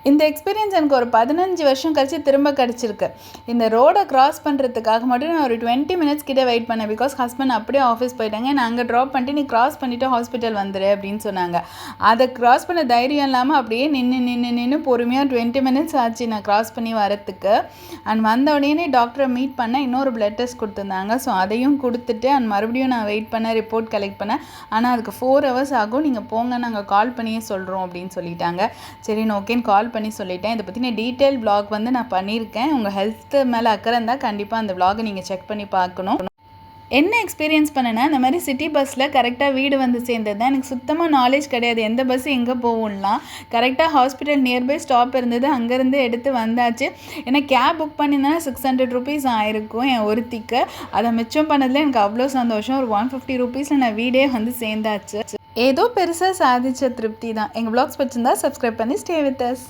இந்த எக்ஸ்பீரியன்ஸ் எனக்கு ஒரு 15 வருஷம் கழிச்சு திரும்ப கிடச்சிருக்கு. இந்த ரோடை கிராஸ் பண்ணுறதுக்காக மட்டும் நான் ஒரு 20 மினிட்ஸ் கிட்ட வெயிட் பண்ணேன். பிகாஸ் ஹஸ்பண்ட் அப்படியே ஆஃபீஸ் போயிட்டாங்க. நான் அங்கே ட்ராப் பண்ணிட்டு நீ கிராஸ் பண்ணிவிட்டு ஹாஸ்பிட்டல் வந்துடு அப்படின்னு சொன்னாங்க. அதை கிராஸ் பண்ண தைரியம் இல்லாமல் அப்படியே நின்று பொறுமையாக 20 மினிட்ஸ் ஆச்சு நான் கிராஸ் பண்ணி வரத்துக்கு. அண்ட் வந்த உடனே டாக்டரை மீட் பண்ணேன். இன்னொரு பிளட் டெஸ்ட் கொடுத்துருந்தாங்க. ஸோ அதையும் கொடுத்துட்டு அண்ட் மறுபடியும் நான் வெயிட் பண்ணேன், ரிப்போர்ட் கலெக்ட் பண்ணேன். ஆனால் அதுக்கு 4 hours ஆகும், நீங்கள் போங்க நாங்கள் கால் பண்ணியே சொல்கிறோம் அப்படின்னு சொல்லிட்டாங்க. சரி நான் ஓகேன்னு கால் பண்ணி சொல்லிட்டேன். இதை பற்றின டீட்டெயில் vlog வந்து நான் பண்ணியிருக்கேன். உங்கள் ஹெல்த் மேலே அக்கறை இருந்தால் கண்டிப்பாக அந்த vlog நீங்கள் செக் பண்ணி பார்க்கணும். என்ன எக்ஸ்பீரியன்ஸ் பண்ணேன்னா, இந்த மாதிரி சிட்டி பஸ்ஸில் கரெக்டாக வீடு வந்து சேர்ந்தது தான். எனக்கு சுத்தமாக நாலேஜ் கிடையாது, எந்த பஸ் எங்கே போகும்லாம். கரெக்டாக ஹாஸ்பிட்டல் நியர்பை ஸ்டாப் இருந்தது, அங்கேருந்து எடுத்து வந்தாச்சு. ஏன்னா கேப் புக் பண்ணியிருந்தேன்னா 600 rupees ஆயிருக்கும் என் ஒருத்திக்கு. அதை மிச்சம் பண்ணதில் எனக்கு அவ்வளோ சந்தோஷம். ஒரு 150 rupeesல நான் வீடே வந்து சேர்ந்தாச்சு. ஏதோ பெருசாக சாதித்த திருப்தி தான். எங்கள் vlogs பிடிச்சிருந்தா சப்ஸ்கிரைப் பண்ணி ஸ்டே வித் அஸ்.